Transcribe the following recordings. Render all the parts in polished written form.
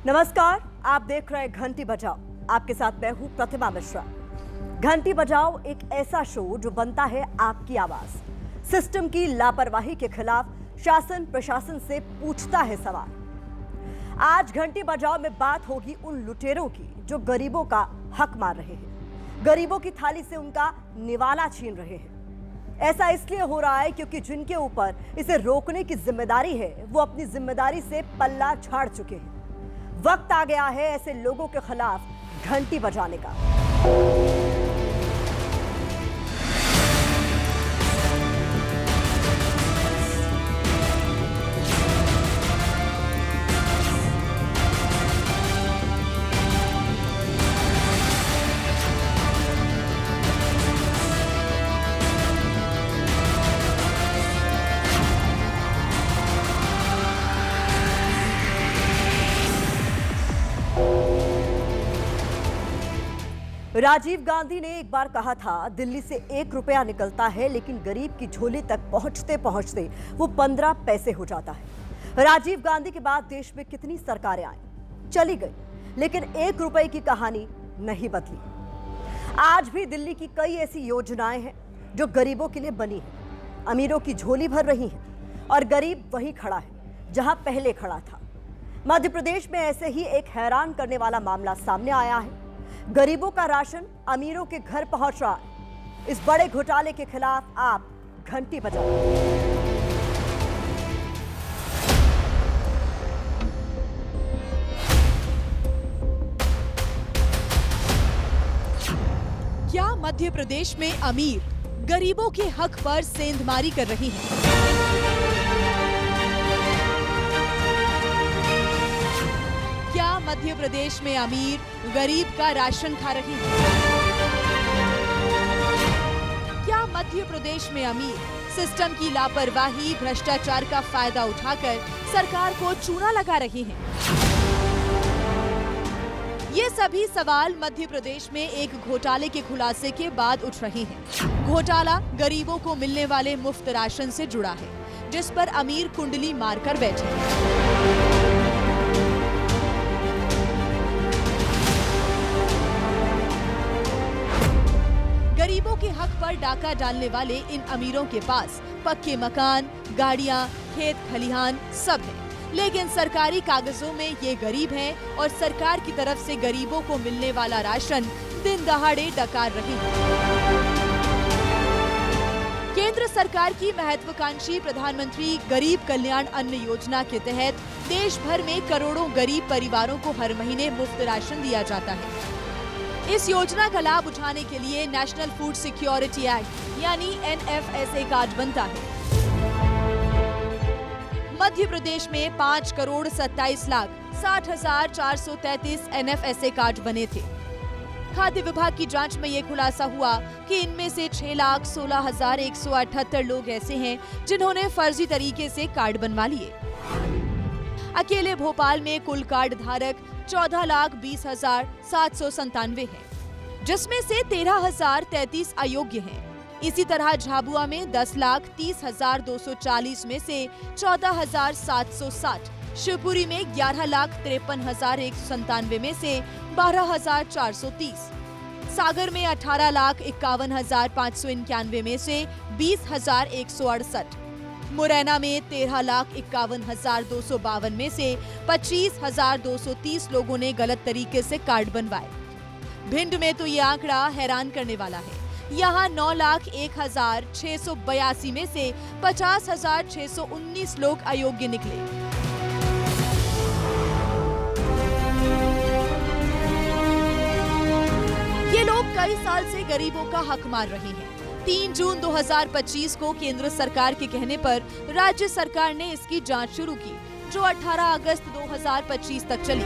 नमस्कार, आप देख रहे हैं घंटी बजाओ। आपके साथ मैं हूं प्रतिमा मिश्रा। घंटी बजाओ एक ऐसा शो जो बनता है आपकी आवाज। सिस्टम की लापरवाही के खिलाफ शासन प्रशासन से पूछता है सवाल। आज घंटी बजाओ में बात होगी उन लुटेरों की जो गरीबों का हक मार रहे हैं, गरीबों की थाली से उनका निवाला छीन रहे हैं। ऐसा इसलिए हो रहा है क्योंकि जिनके ऊपर इसे रोकने की जिम्मेदारी है वो अपनी जिम्मेदारी से पल्ला झाड़ चुके हैं। वक्त आ गया है ऐसे लोगों के खिलाफ घंटी बजाने का। राजीव गांधी ने एक बार कहा था, दिल्ली से 1 रुपया निकलता है लेकिन गरीब की झोली तक पहुंचते पहुंचते वो 15 पैसे हो जाता है। राजीव गांधी के बाद देश में कितनी सरकारें आई, चली गई, लेकिन 1 रुपए की कहानी नहीं बदली। आज भी दिल्ली की कई ऐसी योजनाएं हैं जो गरीबों के लिए बनी हैं, अमीरों की झोली भर रही हैं और गरीब वहीं खड़ा है जहां पहले खड़ा था। मध्य प्रदेश में ऐसे ही एक हैरान करने वाला मामला सामने आया है। गरीबों का राशन अमीरों के घर पहुंच रहा है। इस बड़े घोटाले के खिलाफ आप घंटी बजाओ। क्या मध्य प्रदेश में अमीर गरीबों के हक पर सेंधमारी कर रही हैं? क्या मध्य प्रदेश में अमीर गरीब का राशन खा रही है? क्या मध्य प्रदेश में अमीर सिस्टम की लापरवाही भ्रष्टाचार का फायदा उठाकर सरकार को चूना लगा रही हैं? ये सभी सवाल मध्य प्रदेश में एक घोटाले के खुलासे के बाद उठ रहे हैं। घोटाला गरीबों को मिलने वाले मुफ्त राशन से जुड़ा है, जिस पर अमीर कुंडली मारकर बैठे हैं। गरीबों के हक पर डाका डालने वाले इन अमीरों के पास पक्के मकान, गाड़ियां, खेत खलिहान सब है, लेकिन सरकारी कागजों में ये गरीब हैं और सरकार की तरफ से गरीबों को मिलने वाला राशन दिन दहाड़े डकार रही है। केंद्र सरकार की महत्वाकांक्षी प्रधानमंत्री गरीब कल्याण अन्न योजना के तहत देश भर में करोड़ों गरीब परिवारों को हर महीने मुफ्त राशन दिया जाता है। इस योजना का लाभ उठाने के लिए नेशनल फूड सिक्योरिटी एक्ट यानी NFSA कार्ड बनता है। मध्य प्रदेश में 5,27,60,433 NFSA कार्ड बने थे। खाद्य विभाग की जांच में ये खुलासा हुआ कि इनमें से 6,16,178 लोग ऐसे हैं जिन्होंने फर्जी तरीके से कार्ड बनवा लिए। अकेले भोपाल में कुल कार्ड धारक 14,20,797 हैं, जिसमें से 13,033 अयोग्य हैं। इसी तरह झाबुआ में 10,30,240 में से 14,760, शिवपुरी में 11,53,197 में से 12,430, सागर में 18,51,591 में से 20,168, मुरैना में 13,51,252 में से 25,230 लोगों ने गलत तरीके से कार्ड बनवाए। भिंड में तो ये आंकड़ा हैरान करने वाला है। यहाँ 9,01,682 में से 50,619 लोग अयोग्य निकले। ये लोग कई साल से गरीबों का हक मार रहे हैं। 3 जून 2025 को केंद्र सरकार के कहने पर राज्य सरकार ने इसकी जांच शुरू की, जो 18 अगस्त 2025 तक चली।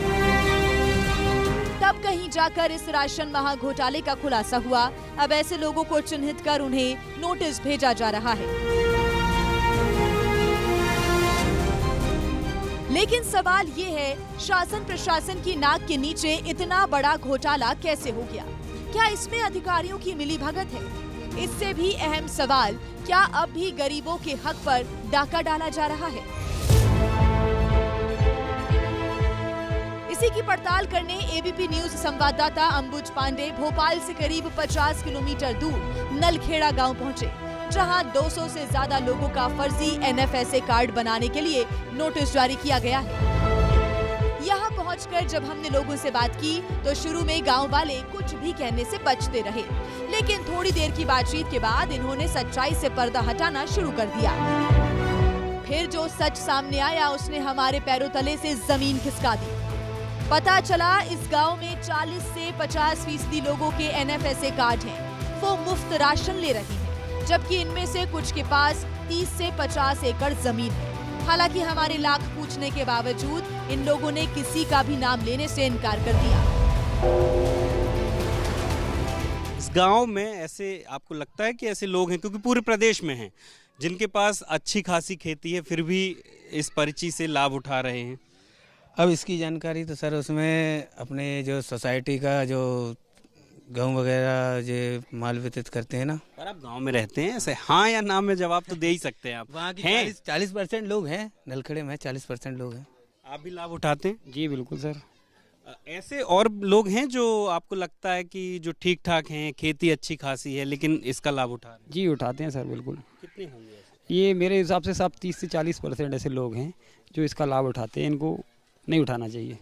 तब कहीं जाकर इस राशन महाघोटाले का खुलासा हुआ। अब ऐसे लोगों को चिन्हित कर उन्हें नोटिस भेजा जा रहा है। लेकिन सवाल ये है, शासन प्रशासन की नाक के नीचे इतना बड़ा घोटाला कैसे हो गया? क्या इसमें अधिकारियों की मिलीभगत है? इससे भी अहम सवाल, क्या अब भी गरीबों के हक पर डाका डाला जा रहा है? इसी की पड़ताल करने एबीपी न्यूज संवाददाता अंबुज पांडे भोपाल से करीब 50 किलोमीटर दूर नलखेड़ा गांव पहुंचे, जहां 200 से ज्यादा लोगों का फर्जी एनएफएसए कार्ड बनाने के लिए नोटिस जारी किया गया है। यहाँ पहुंचकर जब हमने लोगों से बात की तो शुरू में गांव वाले कुछ भी कहने से बचते रहे, लेकिन थोड़ी देर की बातचीत के बाद इन्होंने सच्चाई से पर्दा हटाना शुरू कर दिया। फिर जो सच सामने आया उसने हमारे पैरों तले से जमीन खिसका दी। पता चला इस गांव में 40 से 50% लोगों के एनएफएसए कार्ड हैं। वो मुफ्त राशन ले रहे हैं, जबकि इनमें से कुछ के पास 30 से 50 एकड़ जमीन है। हालांकि हमारे लाख पूछने के बावजूद इन लोगों ने किसी का भी नाम लेने से इनकार कर दिया। इस गांव में ऐसे आपको लगता है कि ऐसे लोग हैं, क्योंकि पूरे प्रदेश में हैं, जिनके पास अच्छी खासी खेती है फिर भी इस पर्ची से लाभ उठा रहे हैं? अब इसकी जानकारी तो सर उसमें अपने जो सोसाइटी का जो गेहूँ वगैरह जो माल वितरित करते हैं ना। पर आप गांव में रहते हैं, ऐसे हाँ या ना में जवाब तो दे ही सकते हैं आप। वहाँ की हैं 40% लोग हैं, नलखेड़े में 40% लोग हैं। आप भी लाभ उठाते हैं? जी बिल्कुल सर। ऐसे और लोग हैं जो आपको लगता है कि जो ठीक ठाक हैं, खेती अच्छी खासी है लेकिन इसका लाभ उठा रहे हैं? जी उठाते हैं सर बिल्कुल। कितने होंगे ऐसे? ये मेरे हिसाब से सब 30 से 40% ऐसे लोग हैं जो इसका लाभ उठाते हैं। इनको नहीं उठाना चाहिए।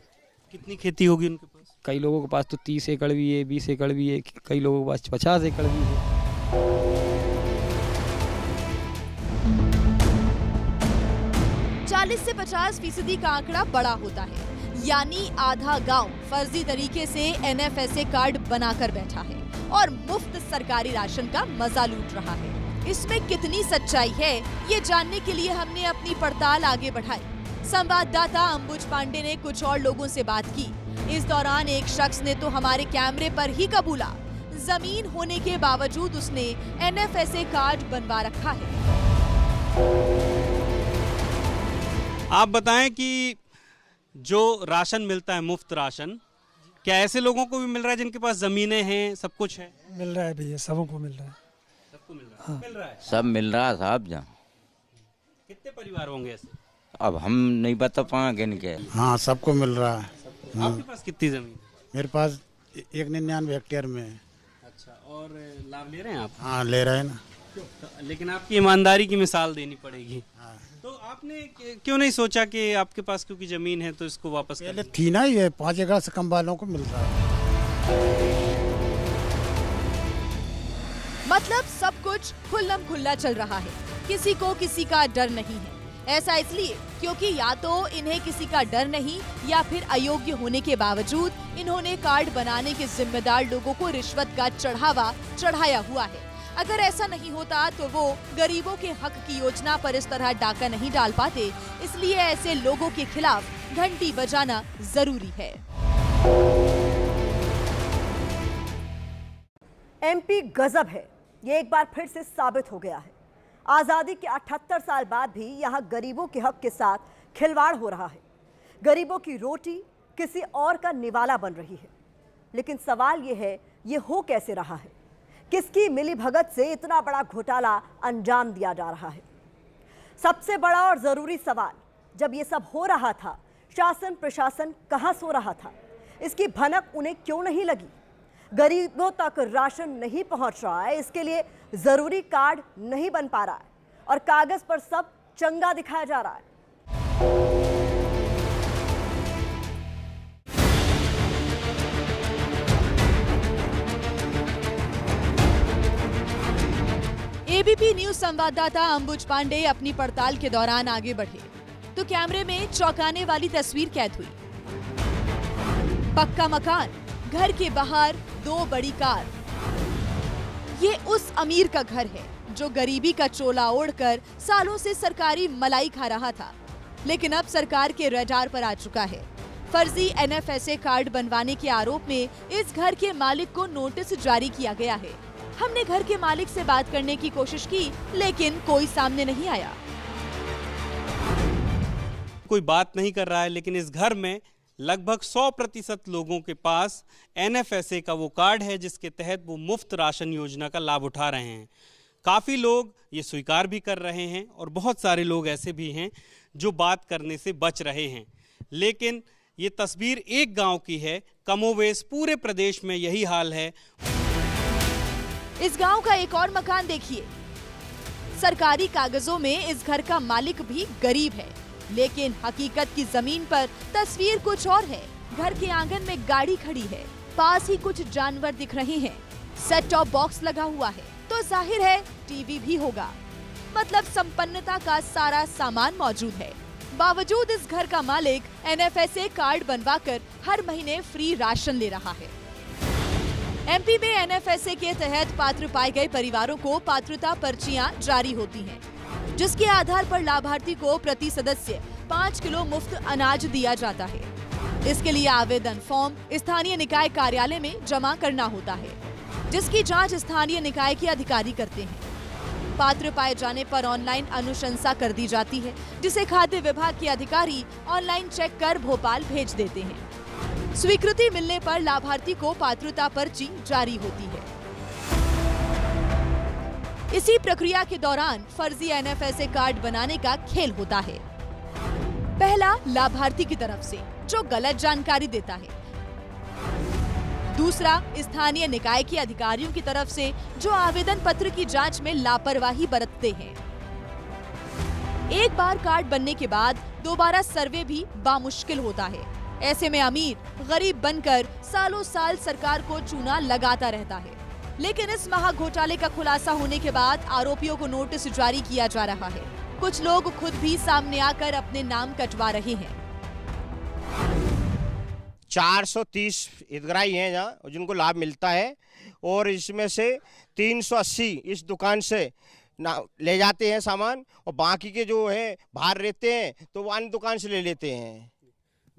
कितनी खेती होगी उनके पास? कई लोगों के पास तो 30 एकड़ भी है, 20 एकड़ भी है, कई लोगों के पास 50 एकड़ भी है। 40 से 50% का आंकड़ा बड़ा होता है, यानी आधा गांव फर्जी तरीके से एनएफएसए कार्ड बनाकर बैठा है और मुफ्त सरकारी राशन का मजा लूट रहा है। इसमें कितनी सच्चाई है, ये जानने के लिए हमने अपनी पड़ताल आगे बढ़ाई। संवाददाता अंबुज पांडे ने कुछ और लोगों से बात की। इस दौरान एक शख्स ने तो हमारे कैमरे पर ही कबूला, जमीन होने के बावजूद उसने एनएफएसए कार्ड बनवा रखा है। आप बताएं कि जो राशन मिलता है, मुफ्त राशन, क्या ऐसे लोगों को भी मिल रहा है जिनके पास जमीनें हैं, सब कुछ है? मिल रहा है भैया, सबको मिल रहा है। सबको मिल रहा है? हाँ। मिल रहा है? सब मिल रहा है साहब। जहाँ कितने परिवार होंगे ऐसे? अब हम नहीं बता पाएंगे इनके। हाँ, सबको मिल रहा है। आपके पास कितनी जमीन? मेरे पास 199 हेक्टेयर में है। अच्छा, और लाभ ले रहे हैं आप? हाँ, ले रहे हैं ना। लेकिन आपकी ईमानदारी की मिसाल देनी पड़ेगी। तो आपने क्यों नहीं सोचा कि आपके पास क्योंकि जमीन है तो इसको वापस कर पहले थी ना, ये 5 एकड़ से कम वालों को मिल रहा है। मतलब सब कुछ खुल्लम खुल्ला चल रहा है, किसी को किसी का डर नहीं है। ऐसा इसलिए क्योंकि या तो इन्हें किसी का डर नहीं या फिर अयोग्य होने के बावजूद इन्होंने कार्ड बनाने के जिम्मेदार लोगों को रिश्वत का चढ़ावा चढ़ाया हुआ है। अगर ऐसा नहीं होता तो वो गरीबों के हक की योजना पर इस तरह डाका नहीं डाल पाते। इसलिए ऐसे लोगों के खिलाफ घंटी बजाना जरूरी है। एमपी गजब है, ये एक बार फिर से साबित हो गया है। आजादी के 78 साल बाद भी यहाँ गरीबों के हक के साथ खिलवाड़ हो रहा है। गरीबों की रोटी किसी और का निवाला बन रही है। लेकिन सवाल ये है, ये हो कैसे रहा है? किसकी मिलीभगत से इतना बड़ा घोटाला अंजाम दिया जा रहा है? सबसे बड़ा और जरूरी सवाल, जब ये सब हो रहा था, शासन प्रशासन कहां सो रहा था? इसकी भनक उन्हें क्यों नहीं लगी? गरीबों तक राशन नहीं पहुंच रहा है, इसके लिए जरूरी कार्ड नहीं बन पा रहा है और कागज पर सब चंगा दिखाया जा रहा है। एबीपी न्यूज संवाददाता अंबुज पांडे अपनी पड़ताल के दौरान आगे बढ़े तो कैमरे में चौंकाने वाली तस्वीर कैद हुई। पक्का मकान, घर के बाहर 2 बड़ी कार। ये उस अमीर का घर है जो गरीबी का चोला ओढ़कर सालों से सरकारी मलाई खा रहा था, लेकिन अब सरकार के रडार पर आ चुका है। फर्जी एनएफएसए कार्ड बनवाने के आरोप में इस घर के मालिक को नोटिस जारी किया गया है। हमने घर के मालिक से बात करने की कोशिश की, लेकिन कोई सामने नहीं आया। कोई बात नहीं कर रहा है, लेकिन इस घर में लगभग 100% लोगों के पास एनएफएसए का वो कार्ड है जिसके तहत वो मुफ्त राशन योजना का लाभ उठा रहे हैं। काफ़ी लोग ये स्वीकार भी कर रहे हैं और बहुत सारे लोग ऐसे भी हैं जो बात करने से बच रहे हैं। लेकिन ये तस्वीर एक गांव की है, कमोवेश पूरे प्रदेश में यही हाल है। इस गांव का एक और मकान देखिए। सरकारी कागजों में इस घर का मालिक भी गरीब है, लेकिन हकीकत की जमीन पर तस्वीर कुछ और है। घर के आंगन में गाड़ी खड़ी है, पास ही कुछ जानवर दिख रहे हैं, सेट टॉप बॉक्स लगा हुआ है, तो जाहिर है टीवी भी होगा। मतलब संपन्नता का सारा सामान मौजूद है। बावजूद इस घर का मालिक NFSA कार्ड बनवाकर हर महीने फ्री राशन ले रहा है। MP में NFSA के तहत पात्र पाए गए परिवारों को पात्रता पर्चियां जारी होती हैं, जिसके आधार पर लाभार्थी को प्रति सदस्य 5 किलो मुफ्त अनाज दिया जाता है। इसके लिए आवेदन फॉर्म स्थानीय निकाय कार्यालय में जमा करना होता है, जिसकी जांच स्थानीय निकाय के अधिकारी करते हैं। पात्र पाए जाने पर ऑनलाइन अनुशंसा कर दी जाती है, जिसे खाद्य विभाग के अधिकारी ऑनलाइन चेक कर भोपाल भेज देते हैं। स्वीकृति मिलने पर लाभार्थी को पात्रता पर्ची जारी होती है। इसी प्रक्रिया के दौरान फर्जी NFSA कार्ड बनाने का खेल होता है। पहला लाभार्थी की तरफ से, जो गलत जानकारी देता है। दूसरा स्थानीय निकाय के अधिकारियों की तरफ से, जो आवेदन पत्र की जांच में लापरवाही बरतते हैं। एक बार कार्ड बनने के बाद दोबारा सर्वे भी बामुश्किल होता है। ऐसे में अमीर गरीब बनकर सालों साल सरकार को चूना लगाता रहता है। लेकिन इस महा घोटाले का खुलासा होने के बाद आरोपियों को नोटिस जारी किया जा रहा है। कुछ लोग खुद भी सामने आकर अपने नाम कटवा रहे हैं। 430 हितग्राही हैं जहाँ जिनको लाभ मिलता है, और इसमें से 380 इस दुकान से ले जाते हैं सामान, और बाकी के जो है बाहर रहते हैं तो वो अन्य दुकान से ले लेते हैं।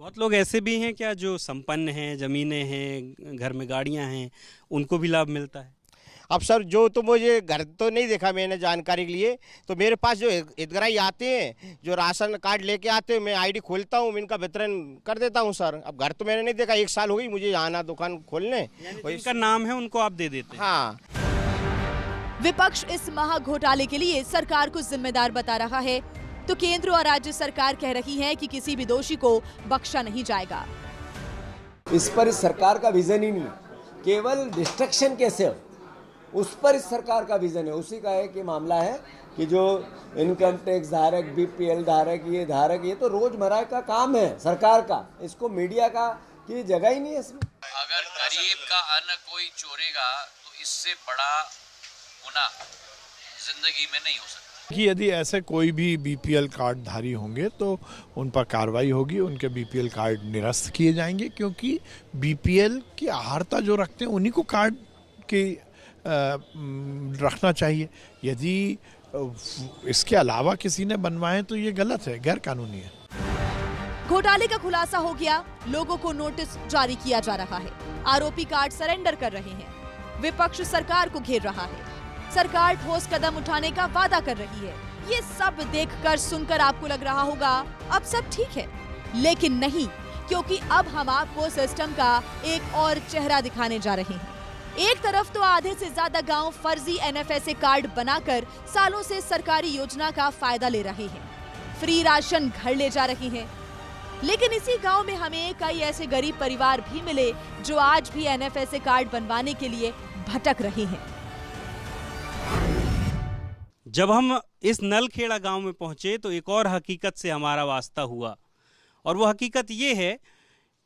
बहुत लोग ऐसे भी हैं क्या जो संपन्न हैं, जमीनें हैं, घर में गाड़ियां हैं, उनको भी लाभ मिलता है? अब सर जो तो मुझे घर तो नहीं देखा मैंने जानकारी के लिए, तो मेरे पास जो हितग्राही आते हैं जो राशन कार्ड लेके आते हैं, मैं ID खोलता हूँ, मैं इनका वितरण कर देता हूँ सर। अब घर तो मैंने नहीं देखा, 1 साल हो गई मुझे आना दुकान खोलने। इनका नाम है उनको आप दे देते हैं? हाँ। विपक्ष इस महा घोटाले के लिए सरकार को जिम्मेदार बता रहा है, तो केंद्र और राज्य सरकार कह रही है कि किसी भी दोषी को बख्शा नहीं जाएगा। इस पर इस सरकार का विजन ही नहीं, केवल डिस्ट्रक्शन कैसे उस पर इस सरकार का विजन है। उसी का एक मामला है कि जो इनकम टैक्स धारक, BPL धारक, ये तो रोजमर्रा का काम है सरकार का, इसको मीडिया का की जगह ही नहीं है इसमें। अगर गरीब का अन्न कोई चोरेगा तो इससे बड़ा गुनाह जिंदगी में नहीं हो सकता। कि यदि ऐसे कोई भी BPL कार्ड धारी होंगे तो उन पर कार्रवाई होगी, उनके BPL कार्ड निरस्त किए जाएंगे, क्योंकि BPL की आहारता जो रखते हैं उन्हीं को कार्ड की रखना चाहिए। यदि इसके अलावा किसी ने बनवाए तो ये गलत है, गैर कानूनी है। घोटाले का खुलासा हो गया, लोगों को नोटिस जारी किया जा रहा है, आरोपी कार्ड सरेंडर कर रहे हैं, विपक्ष सरकार को घेर रहा है, सरकार ठोस कदम उठाने का वादा कर रही है। ये सब देखकर सुनकर आपको लग रहा होगा अब सब ठीक है, लेकिन नहीं, क्योंकि अब हम आपको सिस्टम का एक और चेहरा दिखाने जा रहे हैं। एक तरफ तो आधे से ज्यादा गांव फर्जी NFSA कार्ड बनाकर सालों से सरकारी योजना का फायदा ले रहे हैं, फ्री राशन घर ले जा रहे हैं, लेकिन इसी गांव में हमें कई ऐसे गरीब परिवार भी मिले जो आज भी NFSA कार्ड बनवाने के लिए भटक रहे हैं। जब हम इस नलखेड़ा गांव में पहुंचे तो एक और हकीकत से हमारा वास्ता हुआ, और वो हकीकत ये है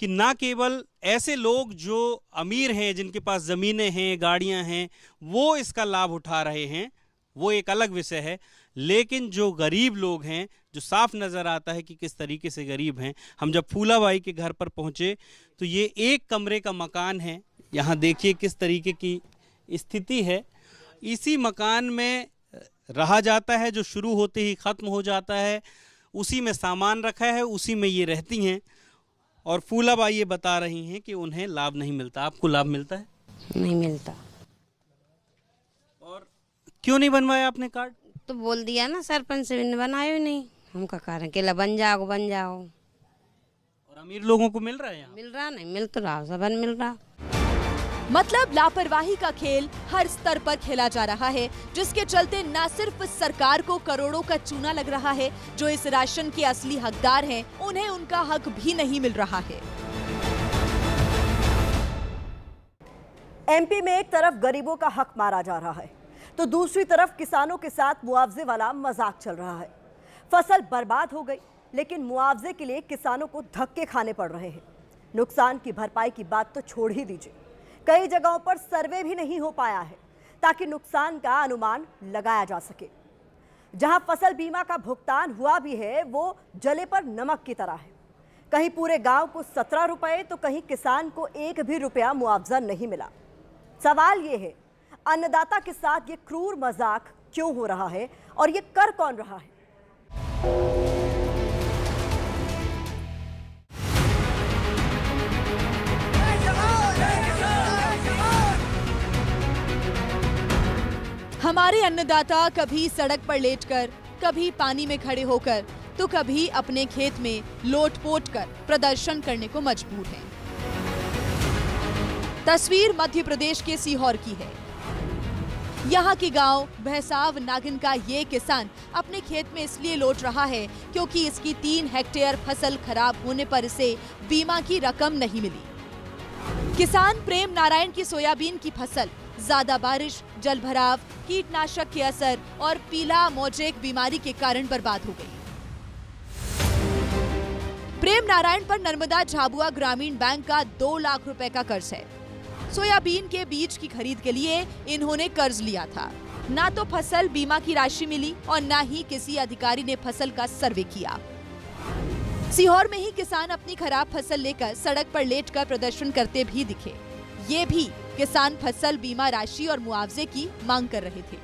कि ना केवल ऐसे लोग जो अमीर हैं, जिनके पास ज़मीनें हैं, गाड़ियां हैं, वो इसका लाभ उठा रहे हैं, वो एक अलग विषय है, लेकिन जो गरीब लोग हैं, जो साफ नज़र आता है कि किस तरीके से गरीब हैं। हम जब फूलाबाई के घर पर पहुंचे तो ये 1 कमरे का मकान है। यहाँ देखिए किस तरीके की स्थिति है। इसी मकान में रहा जाता है, जो शुरू होते ही ख़त्म हो जाता है, उसी में सामान रखा है, उसी में ये रहती हैं। और फूलाबाई ये बता रही हैं कि उन्हें लाभ नहीं मिलता। आपको लाभ मिलता है? नहीं मिलता। और क्यों नहीं बनवाया आपने कार्ड? तो बोल दिया ना सरपंच ने, बनाया ही नहीं। हम का कारण केला बन जाओ बन जाओ। और अमीर लोगों को मिल रहा है? यहाँ मिल रहा नहीं, मिल तो रहा, सबन मिल रहा। मतलब लापरवाही का खेल हर स्तर पर खेला जा रहा है, जिसके चलते न सिर्फ सरकार को करोड़ों का चूना लग रहा है, जो इस राशन के असली हकदार हैं, उन्हें उनका हक भी नहीं मिल रहा है। एमपी में एक तरफ गरीबों का हक मारा जा रहा है तो दूसरी तरफ किसानों के साथ मुआवजे वाला मजाक चल रहा है। फसल बर्बाद हो गई, लेकिन मुआवजे के लिए किसानों को धक्के खाने पड़ रहे हैं। नुकसान की भरपाई की बात तो छोड़ ही दीजिए, कई जगहों पर सर्वे भी नहीं हो पाया है ताकि नुकसान का अनुमान लगाया जा सके। जहां फसल बीमा का भुगतान हुआ भी है, वो जले पर नमक की तरह है। कहीं पूरे गांव को 17 रुपए तो कहीं किसान को 1 भी रुपया मुआवजा नहीं मिला। सवाल ये है, अन्नदाता के साथ ये क्रूर मजाक क्यों हो रहा है और ये कर कौन रहा है? हमारे अन्नदाता कभी सड़क पर लेटकर, कभी पानी में खड़े होकर, तो कभी अपने खेत में लोट-पोट कर प्रदर्शन करने को मजबूर हैं। तस्वीर मध्य प्रदेश के सीहोर की है। यहाँ के गांव भैसाव नागिन का ये किसान अपने खेत में इसलिए लौट रहा है क्योंकि इसकी 3 हेक्टेयर फसल खराब होने पर इसे बीमा की रकम नहीं मिली। किसान प्रेम नारायण की सोयाबीन की फसल ज्यादा बारिश, जलभराव, कीटनाशक के असर और पीला मोजेक बीमारी के कारण बर्बाद हो गई। प्रेम नारायण पर नर्मदा झाबुआ ग्रामीण बैंक का 2 लाख रुपए का कर्ज है। सोयाबीन के बीज की खरीद के लिए इन्होंने कर्ज लिया था। ना तो फसल बीमा की राशि मिली और ना ही किसी अधिकारी ने फसल का सर्वे किया। सीहोर में ही किसान अपनी खराब फसल लेकर सड़क पर लेटकर प्रदर्शन करते भी दिखे। ये भी किसान फसल बीमा राशि और मुआवजे की मांग कर रहे थे।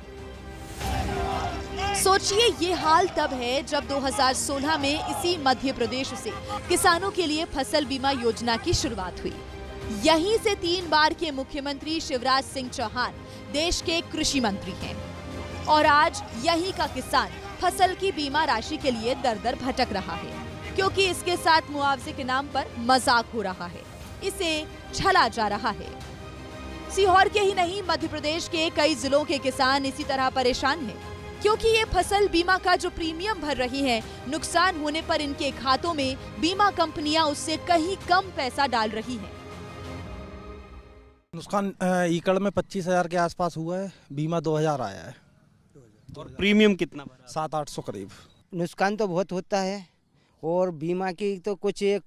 सोचिए, ये हाल तब है जब 2016 में इसी मध्य प्रदेश से किसानों के लिए फसल बीमा योजना की शुरुआत हुई। यहीं से 3 बार के मुख्यमंत्री शिवराज सिंह चौहान देश के कृषि मंत्री हैं और आज यहीं का किसान फसल की बीमा राशि के लिए दर-दर भटक रहा है क्योंकि इसके साथ मुआवजे के नाम पर मजाक हो रहा है, इसे छला जा रहा है। सीहोर के ही नहीं, मध्य प्रदेश के कई जिलों के किसान इसी तरह परेशान हैं क्योंकि ये फसल बीमा का जो प्रीमियम भर रही है, नुकसान होने पर इनके खातों में बीमा कंपनियां उससे कहीं कम पैसा डाल रही हैं। नुकसान एकड़ में 25,000 के आसपास हुआ है, बीमा 2,000 आया है। और प्रीमियम कितना भरा? 700-800 करीब। नुकसान तो बहुत होता है और बीमा की तो कुछ एक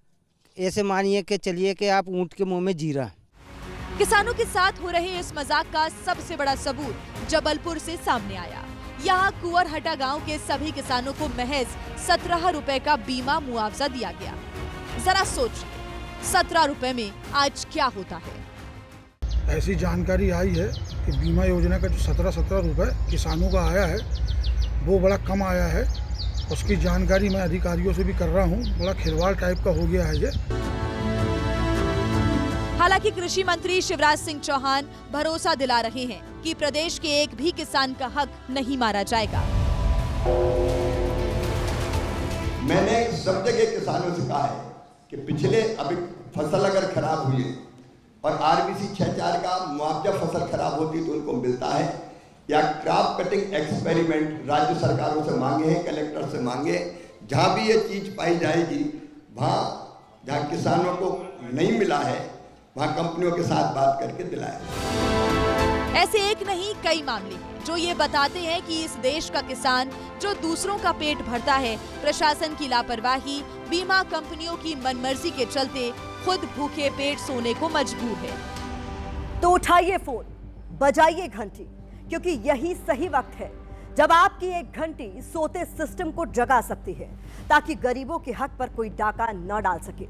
ऐसे मानिए कि चलिए कि आप ऊँट के मुंह में जीरा। किसानों के साथ हो रहे इस मजाक का सबसे बड़ा सबूत जबलपुर से सामने आया। यहाँ कुंवरहटा गांव के सभी किसानों को महज 17 रुपए का बीमा मुआवजा दिया गया। जरा सोच, 17 रुपए में आज क्या होता है। ऐसी जानकारी आई है कि बीमा योजना का जो 17 रुपए किसानों का आया है वो बड़ा कम आया है। उसकी जानकारी मैं अधिकारियों से भी कर रहा हूँ। बड़ा खिलवाड़ टाइप का हो गया है ये। हालांकि कृषि मंत्री शिवराज सिंह चौहान भरोसा दिला रहे हैं कि प्रदेश के एक भी किसान का हक नहीं मारा जाएगा। मैंने सब जगह किसानों से कहा है कि पिछले अभी फसल अगर खराब हुई है और RBC 6-4 का मुआवजा फसल खराब होती है तो उनको मिलता है, या क्रॉप कटिंग एक्सपेरिमेंट राज्य सरकारों से मांगे हैं, कलेक्टर से मांगे। जहाँ भी ये चीज़ पाई जाएगी, वहाँ जहाँ किसानों को नहीं मिला है वहाँ कंपनियों के साथ बात करके दिलाएं। ऐसे एक नहीं कई मामले जो ये बताते हैं कि इस देश का किसान जो दूसरों का पेट भरता है, प्रशासन की लापरवाही, बीमा कंपनियों की मनमर्जी के चलते खुद भूखे पेट सोने को मजबूर है। तो उठाइए फोन, बजाइए घंटी, क्योंकि यही सही वक्त है जब आपकी एक घंटी सोते सिस्टम को जगा सकती है ताकि गरीबों के हक पर कोई डाका न डाल सके।